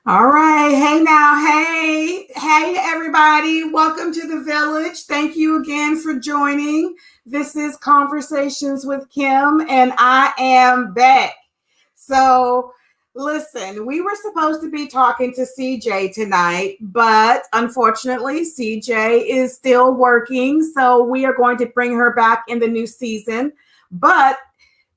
All right. Hey now. Hey, everybody. Welcome to the village. Thank you again for joining. This is Conversations with Kim, and I am back. So, listen, we were supposed to be talking to CJ tonight, but unfortunately, CJ is still working. So, we are going to bring her back in the new season. But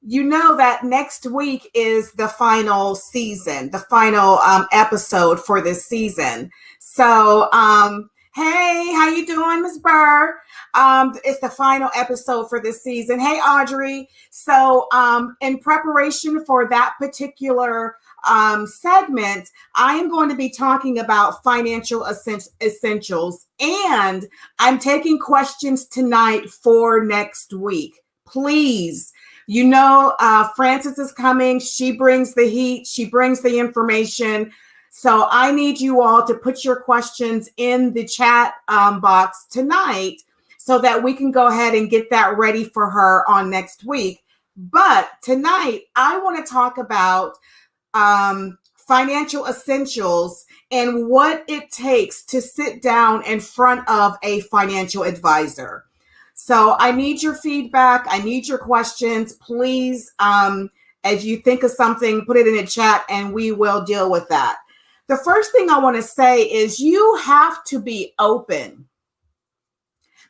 you know that next week is the final season, the final episode for this season. So, hey, how you doing, Miss Burr? It's the final episode for this season. Hey, Audrey. So, in preparation for that particular segment, I am going to be talking about financial essentials, and I'm taking questions tonight for next week. Please, Frances is coming. She brings the heat. She brings the information. So I need you all to put your questions in the chat box tonight so that we can go ahead and get that ready for her on next week. But tonight, I want to talk about financial essentials and what it takes to sit down in front of a financial advisor. So I need your feedback. I need your questions. Please, if you think of something, put it in the chat and we will deal with that. The first thing I want to say is you have to be open,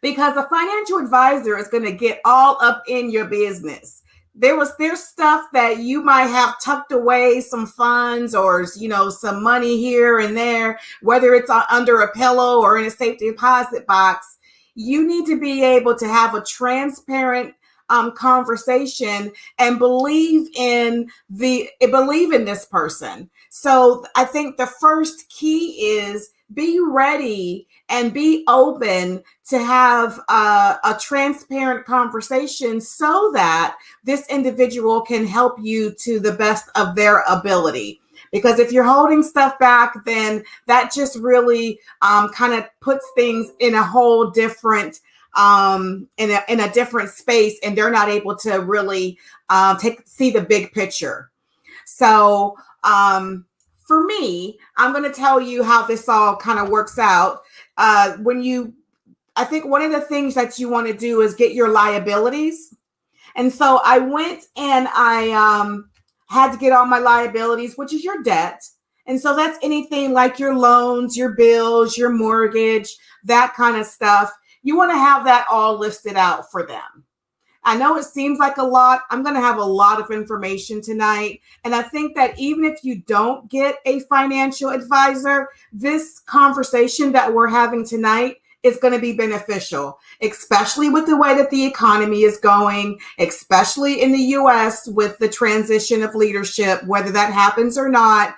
because a financial advisor is going to get all up in your business. There's stuff that you might have tucked away, some funds or some money here and there, whether it's under a pillow or in a safety deposit box. You need to be able to have a transparent conversation and believe in this person. So I think the first key is be ready and be open to have a transparent conversation so that this individual can help you to the best of their ability. Because if you're holding stuff back, then that just really kind of puts things in a whole different in a different space, and they're not able to really see the big picture. So for me, I'm going to tell you how this all kind of works out. I think one of the things that you want to do is get your liabilities. And so I went and I had to get all my liabilities, which is your debt. And so that's anything like your loans, your bills, your mortgage, that kind of stuff. You want to have that all listed out for them. I know it seems like a lot. I'm going to have a lot of information tonight. And I think that even if you don't get a financial advisor, this conversation that we're having tonight is going to be beneficial, especially with the way that the economy is going, especially in the US with the transition of leadership, whether that happens or not.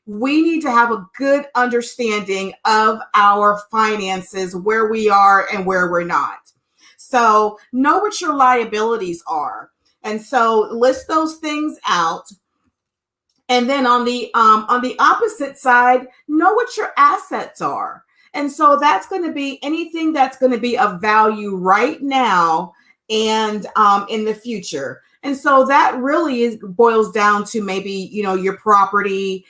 We need to have a good understanding of our finances, where we are and where we're not. So know what your liabilities are. And so list those things out. And then on the opposite side, know what your assets are. And so that's going to be anything that's going to be of value right now and in the future. And so that really boils down to maybe, your property,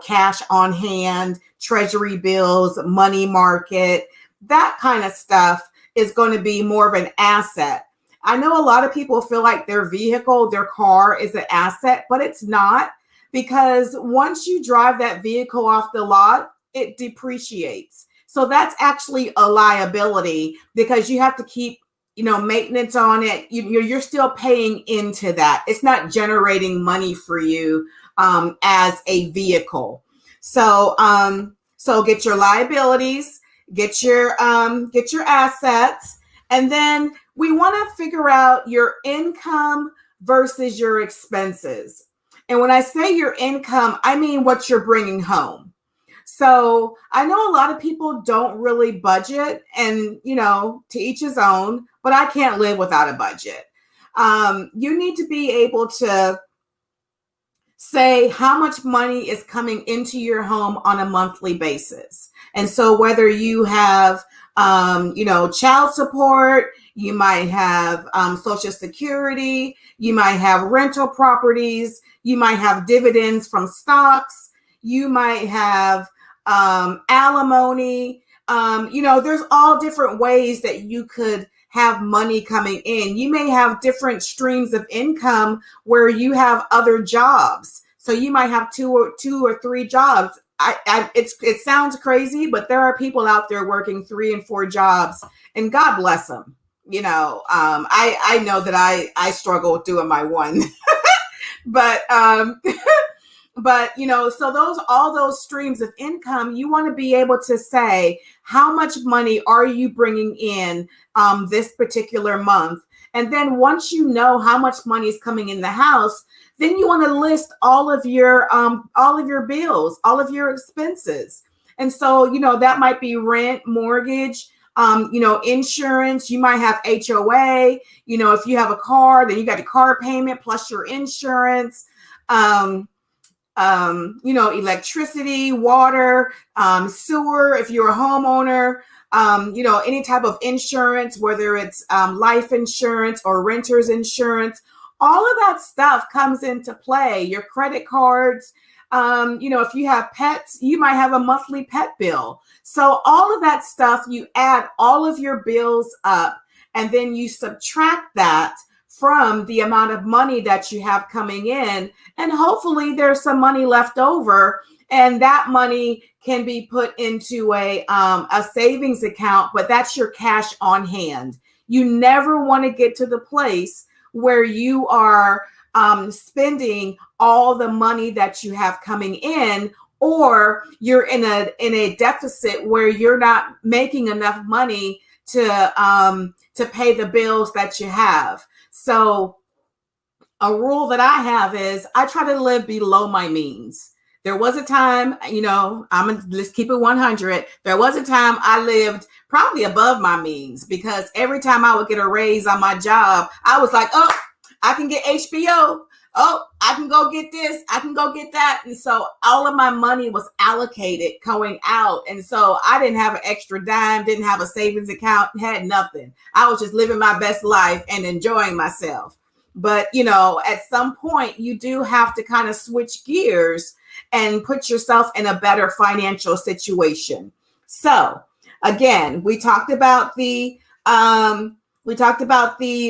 cash on hand, treasury bills, money market, that kind of stuff is going to be more of an asset. I know a lot of people feel like their vehicle, their car is an asset, but it's not, because once you drive that vehicle off the lot, it depreciates. So that's actually a liability, because you have to keep, maintenance on it. You're still paying into that. It's not generating money for you as a vehicle. So get your liabilities, get your assets, and then we want to figure out your income versus your expenses. And when I say your income, I mean what you're bringing home. So I know a lot of people don't really budget, and, to each his own, but I can't live without a budget. You need to be able to say how much money is coming into your home on a monthly basis. And so whether you have, child support, you might have Social Security, you might have rental properties, you might have dividends from stocks, You might have alimony. There's all different ways that you could have money coming in. You may have different streams of income where you have other jobs. So you might have two or three jobs. It sounds crazy, but there are people out there working 3 and 4 jobs, and God bless them. I know that I struggle doing my one, but so all those streams of income, you want to be able to say how much money are you bringing in this particular month. And then once you know how much money is coming in the house, then you want to list all of your bills, all of your expenses. And so that might be rent, mortgage, insurance. You might have HOA. If you have a car, then you got a car payment plus your insurance. Electricity, water, sewer, if you're a homeowner, any type of insurance, whether it's life insurance or renter's insurance, all of that stuff comes into play. Your credit cards, if you have pets, you might have a monthly pet bill. So all of that stuff, you add all of your bills up, and then you subtract that from the amount of money that you have coming in. And hopefully there's some money left over, and that money can be put into a savings account, but that's your cash on hand. You never want to get to the place where you are spending all the money that you have coming in, or you're in a deficit where you're not making enough money to pay the bills that you have. So a rule that I have is I try to live below my means. There was a time, let's keep it 100. There was a time I lived probably above my means, because every time I would get a raise on my job, I was like, oh, I can get HBO. Oh, I can go get this. I can go get that. And so all of my money was allocated going out. And so I didn't have an extra dime, didn't have a savings account, had nothing. I was just living my best life and enjoying myself. But, at some point you do have to kind of switch gears and put yourself in a better financial situation. So again, we talked about the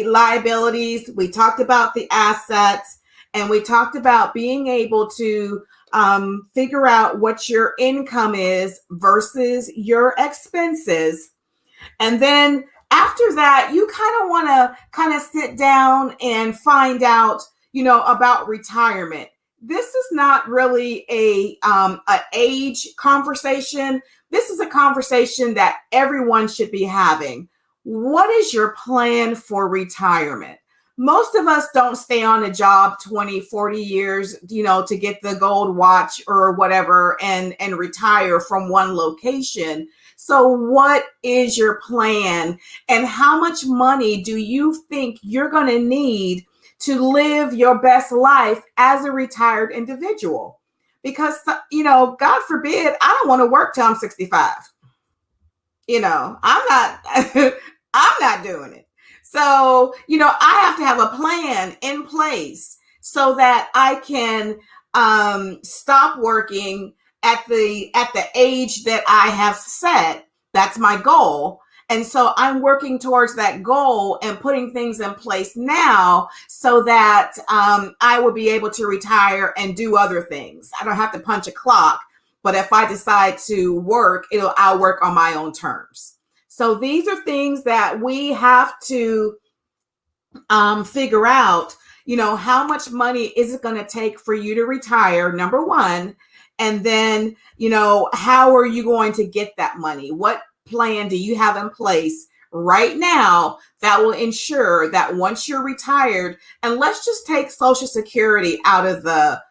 liabilities, we talked about the assets, and we talked about being able to figure out what your income is versus your expenses. And then after that, you kind of want to kind of sit down and find out, about retirement. This is not really an age conversation. This is a conversation that everyone should be having. What is your plan for retirement? Most of us don't stay on a job 20, 40 years, to get the gold watch or whatever and retire from one location. So what is your plan, and how much money do you think you're going to need to live your best life as a retired individual? Because, God forbid, I don't want to work till I'm 65. I'm not, I'm not doing it. So, I have to have a plan in place so that I can stop working at the age that I have set. That's my goal. And so I'm working towards that goal and putting things in place now so that I will be able to retire and do other things. I don't have to punch a clock, but if I decide to work, I'll work on my own terms. So these are things that we have to figure out, how much money is it going to take for you to retire, number one, and then, how are you going to get that money? What plan do you have in place right now that will ensure that once you're retired, and let's just take Social Security out of the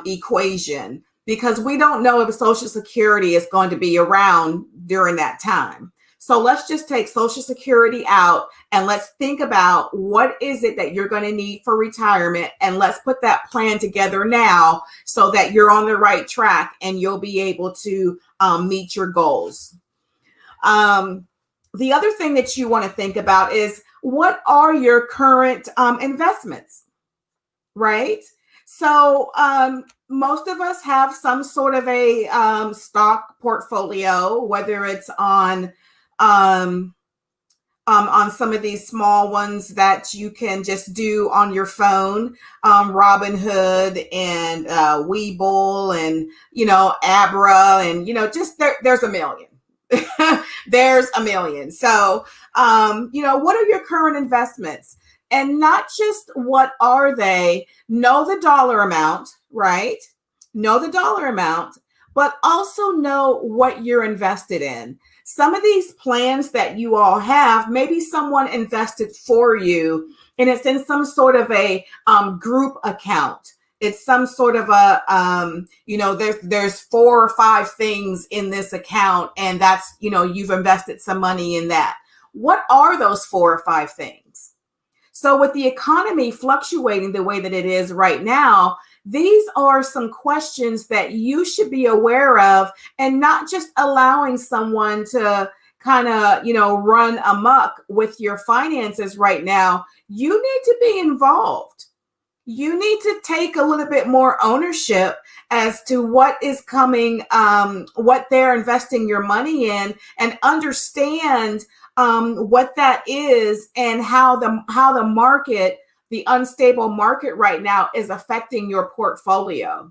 equation, because we don't know if Social Security is going to be around during that time. So let's just take Social Security out and let's think about what is it that you're going to need for retirement. And let's put that plan together now so that you're on the right track and you'll be able to meet your goals. The other thing that you want to think about is, what are your current investments, right? So most of us have some sort of a stock portfolio, whether it's on some of these small ones that you can just do on your phone, Robinhood and Webull and, Abra and, just there's a million. There's a million. So, what are your current investments? And not just what are they, know the dollar amount, right? Know the dollar amount, but also know what you're invested in. Some of these plans that you all have, maybe someone invested for you and it's in some sort of a group account. It's some sort of there's 4 or 5 things in this account and that's, you've invested some money in that. What are those 4 or 5 things? So with the economy fluctuating the way that it is right now, these are some questions that you should be aware of and not just allowing someone to kind of, run amok with your finances right now. You need to be involved. You need to take a little bit more ownership as to what is coming, what they're investing your money in, and understand what that is and how the market, the unstable market right now, is affecting your portfolio.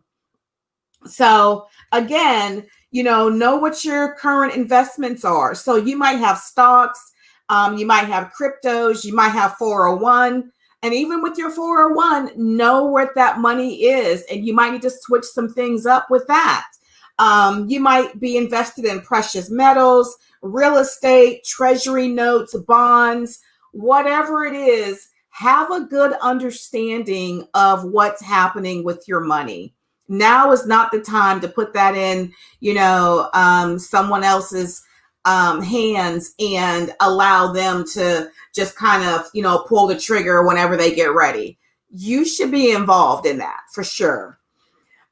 So again, know what your current investments are. So you might have stocks, you might have cryptos, you might have 401. And even with your 401, know where that money is. And you might need to switch some things up with that. You might be invested in precious metals, real estate, treasury notes, bonds, whatever it is. Have a good understanding of what's happening with your money. Now is not the time to put that in, someone else's hands and allow them to just kind of, pull the trigger whenever they get ready. You should be involved in that for sure.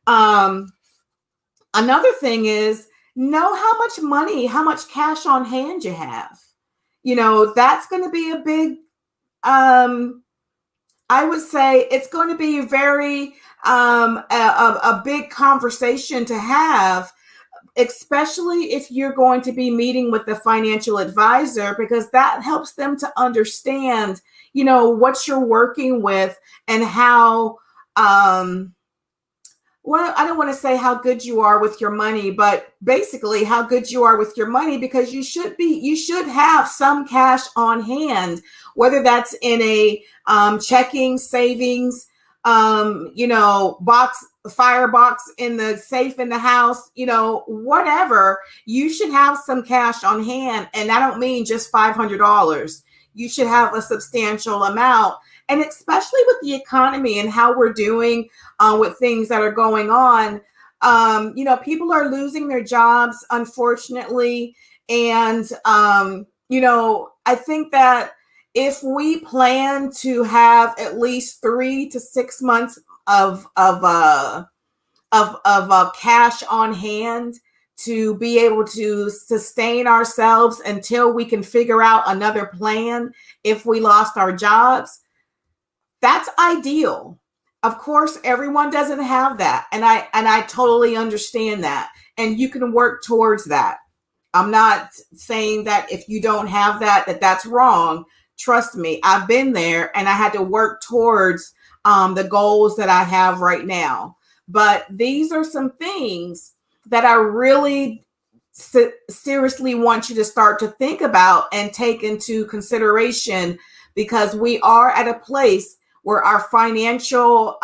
Another thing is know how much money, how much cash on hand you have. That's going to be a big, I would say it's going to be very, a big conversation to have, especially if you're going to be meeting with the financial advisor, because that helps them to understand, what you're working with and how, well, I don't want to say how good you are with your money, but basically how good you are with your money, because you should have some cash on hand, whether that's in a checking, savings, firebox in the safe in the house, whatever. You should have some cash on hand. And I don't mean just $500. You should have a substantial amount. And especially with the economy and how we're doing with things that are going on, people are losing their jobs, unfortunately. And, I think that if we plan to have at least 3 to 6 months of cash on hand to be able to sustain ourselves until we can figure out another plan if we lost our jobs, that's ideal. Of course, everyone doesn't have that. And I totally understand that. And you can work towards that. I'm not saying that if you don't have that, that's wrong. Trust me, I've been there and I had to work towards the goals that I have right now. But these are some things that I really seriously want you to start to think about and take into consideration, because we are at a place where our financial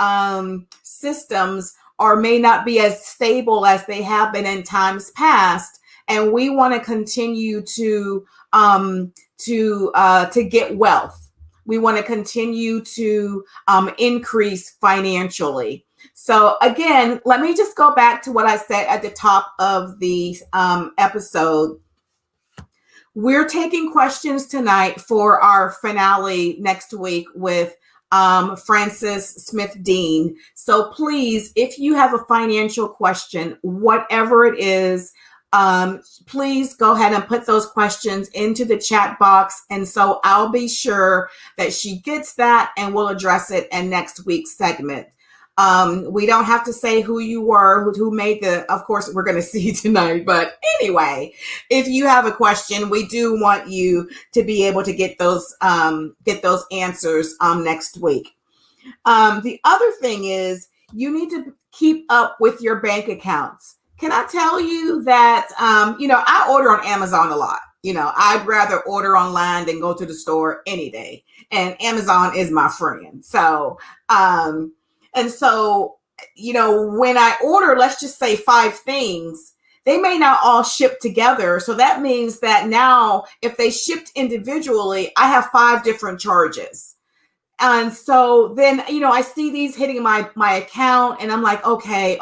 systems may not be as stable as they have been in times past, and we want to continue to get wealth. We want to continue to increase financially. So again, let me just go back to what I said at the top of the episode. We're taking questions tonight for our finale next week with Frances Smith Dean. So please, if you have a financial question, whatever it is, please go ahead and put those questions into the chat box. And so I'll be sure that she gets that and we'll address it in next week's segment. We don't have to say who you were, who made of course, we're going to see tonight. But anyway, if you have a question, we do want you to be able to get those answers next week. The other thing is you need to keep up with your bank accounts. Can I tell you that, I order on Amazon a lot. I'd rather order online than go to the store any day. And Amazon is my friend. So, when I order, let's just say 5 things, they may not all ship together. So that means that now if they shipped individually, I have 5 different charges. And so then, I see these hitting my account and I'm like, okay.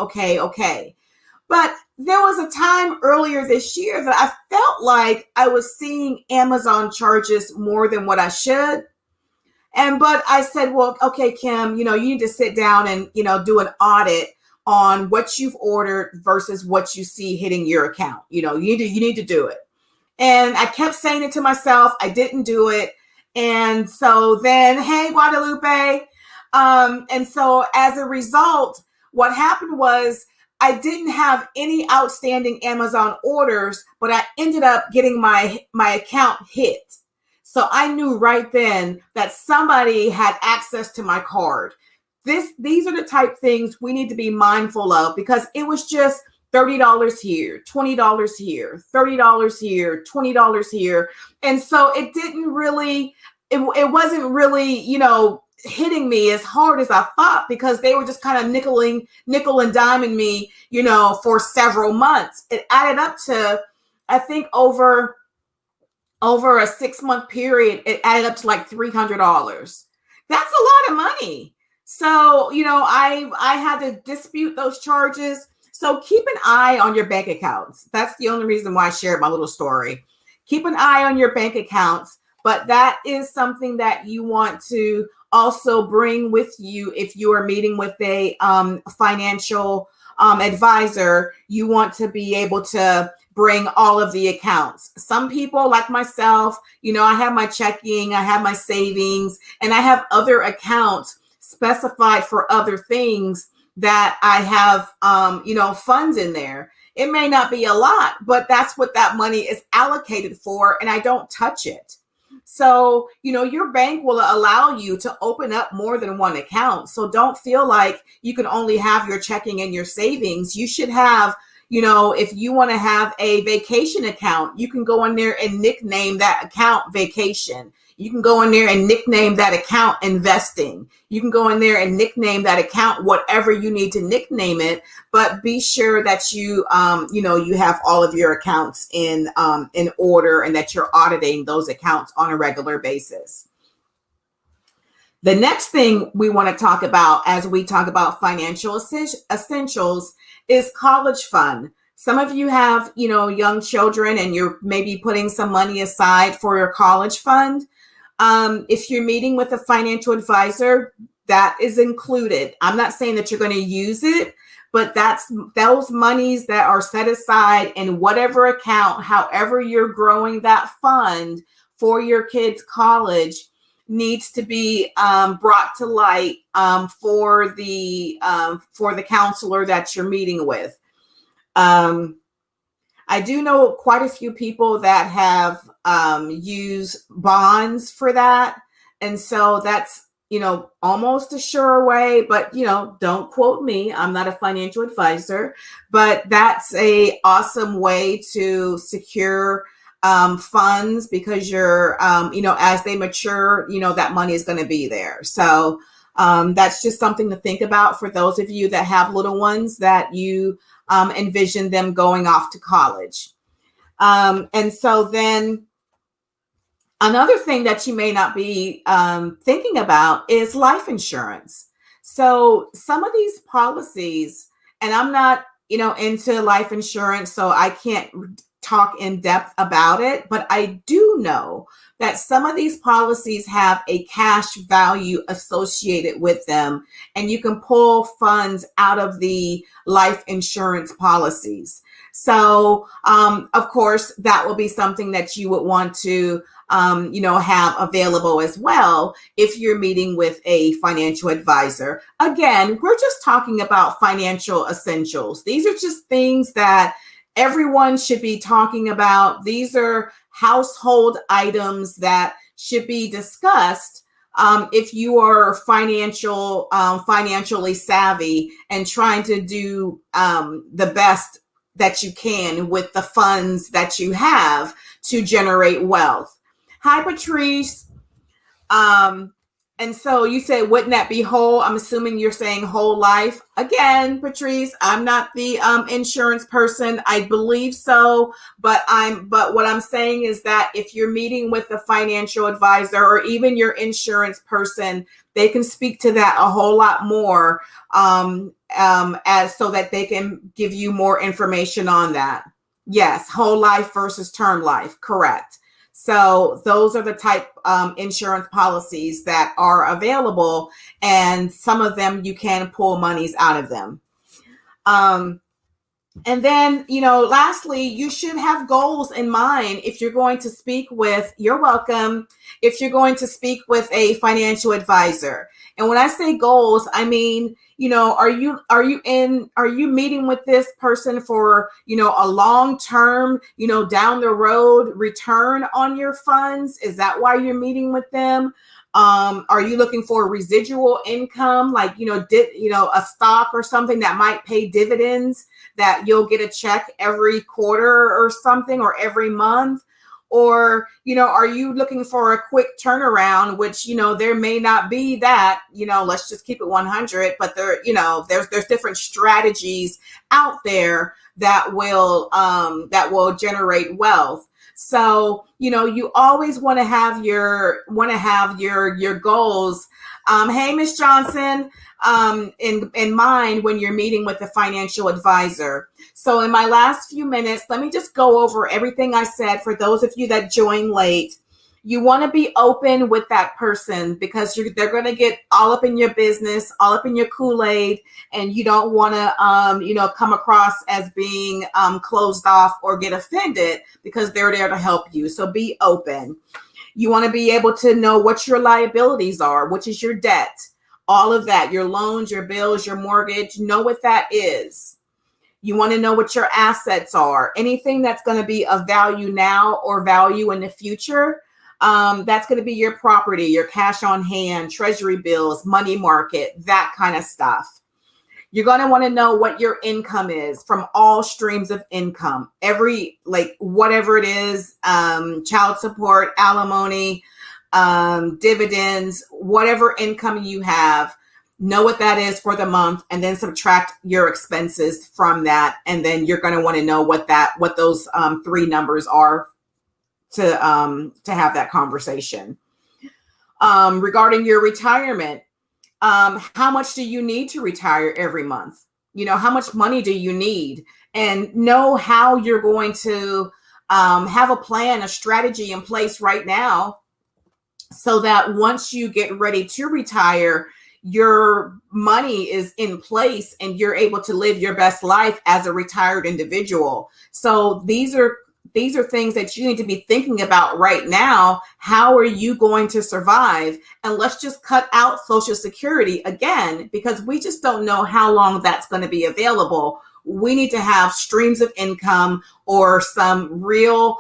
But there was a time earlier this year that I felt like I was seeing Amazon charges more than what I should. But I said, well, okay, Kim, you need to sit down and, do an audit on what you've ordered versus what you see hitting your account. You need to do it. And I kept saying it to myself. I didn't do it. And so then, hey, Guadalupe. And so as a result, what happened was I didn't have any outstanding Amazon orders, but I ended up getting my account hit. So I knew right then that somebody had access to my card. These are the type things we need to be mindful of, because it was just $30 here, $20 here, $30 here, $20 here. And so it didn't really, it wasn't really, hitting me as hard as I thought, because they were just kind of nickel and diming me, for several months. It added up to, I think over a 6-month period, it added up to like $300. That's a lot of money. So, I had to dispute those charges. So keep an eye on your bank accounts. That's the only reason why I shared my little story. Keep an eye on your bank accounts, but that is something that you want to also bring with you if you are meeting with a financial advisor. You want to be able to bring all of the accounts. Some people, like myself, I have my checking, I have my savings, and I have other accounts specified for other things that I have, funds in there. It may not be a lot, but that's what that money is allocated for, and I don't touch it. So, your bank will allow you to open up more than one account. So don't feel like you can only have your checking and your savings. You should have, if you want to have a vacation account, you can go in there and nickname that account vacation. You can go in there and nickname that account investing. You can go in there and nickname that account whatever you need to nickname it, but be sure that you have all of your accounts in order, and that you're auditing those accounts on a regular basis. The next thing we want to talk about as we talk about financial essentials is college fund. Some of you have, young children, and you're maybe putting some money aside for your college fund. If you're meeting with a financial advisor, that is included. I'm not saying that you're going to use it, but that's those monies that are set aside in whatever account, however you're growing that fund for your kids' college, needs to be brought to light for the counselor that you're meeting with. I do know quite a few people that have used bonds for that. And so that's, almost a sure way, but, don't quote me. I'm not a financial advisor, but that's a awesome way to secure funds, because you're, as they mature, that money is going to be there. So that's just something to think about for those of you that have little ones that you envision them going off to college. And so then another thing that you may not be thinking about is life insurance. So some of these policies, and I'm not, into life insurance, so I can't talk in depth about it, but I do know that some of these policies have a cash value associated with them, and you can pull funds out of the life insurance policies. So, of course, that will be something that you would want to, have available as well if you're meeting with a financial advisor. Again, we're just talking about financial essentials. These are just things that everyone should be talking about. These are household items that should be discussed if you are financially savvy and trying to do the best that you can with the funds that you have to generate wealth. Hi, Patrice. And so you said, wouldn't that be whole? I'm assuming you're saying whole life. Again, Patrice, I'm not the insurance person. I believe so, but what I'm saying is that if you're meeting with a financial advisor or even your insurance person, they can speak to that a whole lot more as so that they can give you more information on that. Yes, whole life versus term life, correct. So those are the type insurance policies that are available, and some of them you can pull monies out of them. And then, lastly, you should have goals in mind if you're going to speak with, you're welcome, if you're going to speak with a financial advisor. And when I say goals, I mean, are you meeting with this person for, a long-term, down the road return on your funds? Is that why you're meeting with them? Are you looking for residual income, like, a stock or something that might pay dividends that you'll get a check every quarter or something, or every month? Or, are you looking for a quick turnaround, which, there may not be that, let's just keep it 100, but there's different strategies out there that will generate wealth. So, you always want to have your goals. Hey, Miss Johnson, in mind when you're meeting with a financial advisor. So in my last few minutes, let me just go over everything I said for those of you that joined late. You want to be open with that person because they're going to get all up in your business, all up in your Kool-Aid, and you don't want to, come across as being closed off or get offended because they're there to help you. So be open. You want to be able to know what your liabilities are, which is your debt, all of that, your loans, your bills, your mortgage, know what that is. You want to know what your assets are, anything that's going to be of value now or value in the future. That's going to be your property, your cash on hand, treasury bills, money market, that kind of stuff. You're going to want to know what your income is from all streams of income, whatever it is, child support, alimony, dividends, whatever income you have, know what that is for the month, and then subtract your expenses from that. And then you're going to want to know what those three numbers are to have that conversation. Regarding your retirement, how much do you need to retire every month? How much money do you need? And know how you're going to have a plan, a strategy in place right now, so that once you get ready to retire, your money is in place and you're able to live your best life as a retired individual. So these are things that you need to be thinking about right now. How are you going to survive? And let's just cut out Social Security again, because we just don't know how long that's going to be available. We need to have streams of income or some real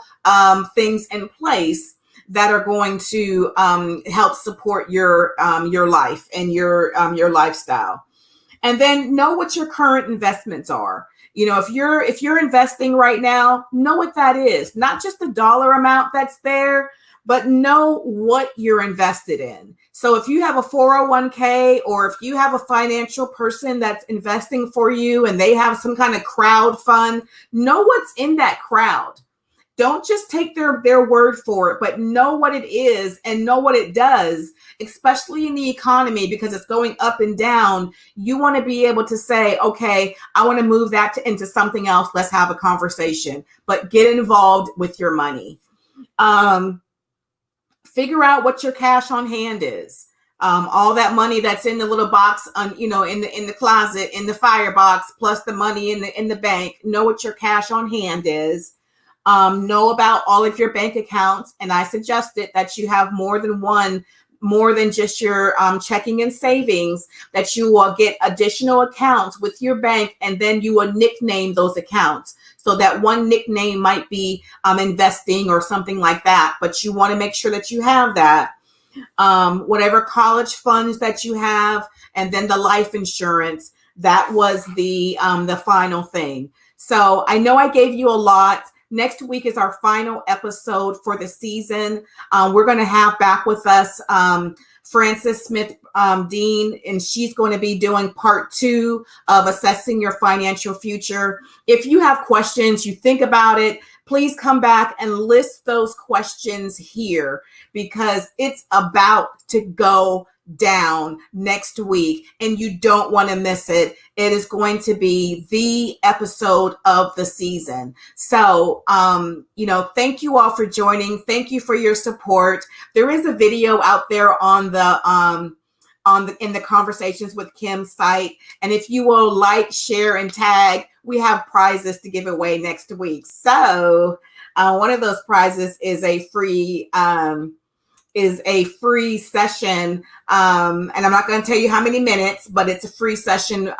things in place that are going to help support your life and your lifestyle. And then know what your current investments are. If you're investing right now, know what that is. Not just the dollar amount that's there, but know what you're invested in. So if you have a 401k, or if you have a financial person that's investing for you and they have some kind of crowd fund, know what's in that crowd. Don't just take their word for it, but know what it is and know what it does, especially in the economy, because it's going up and down. You want to be able to say, okay, I want to move that into something else. Let's have a conversation, but get involved with your money. Figure out what your cash on hand is. All that money that's in the little box on, in the closet, in the firebox, plus the money in the bank. Know what your cash on hand is. Know about all of your bank accounts. And I suggested that you have more than just your checking and savings, that you will get additional accounts with your bank, and then you will nickname those accounts. So that one nickname might be investing or something like that, but you want to make sure that you have that. Whatever college funds that you have, and then the life insurance. That was the final thing. So I know I gave you a lot. Next week is our final episode for the season. We're going to have back with us Frances Smith Dean, and she's going to be doing part 2 of assessing your financial future. If you have questions, you think about it, please come back and list those questions here, because it's about to go down next week and you don't want to miss it. It is going to be the episode of the season. So, thank you all for joining. Thank you for your support. There is a video out there on the in the Conversations with Kim site. And if you will like, share, and tag, we have prizes to give away next week. So one of those prizes is a free session. And I'm not going to tell you how many minutes, but it's a free session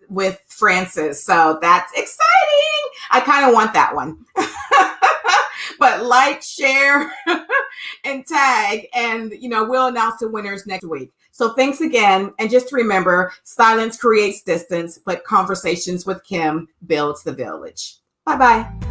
with Frances. So that's exciting. I kind of want that one. But like, share, and tag, and we'll announce the winners next week. So thanks again. And just remember, silence creates distance, but Conversations with Kim builds the village. Bye-bye.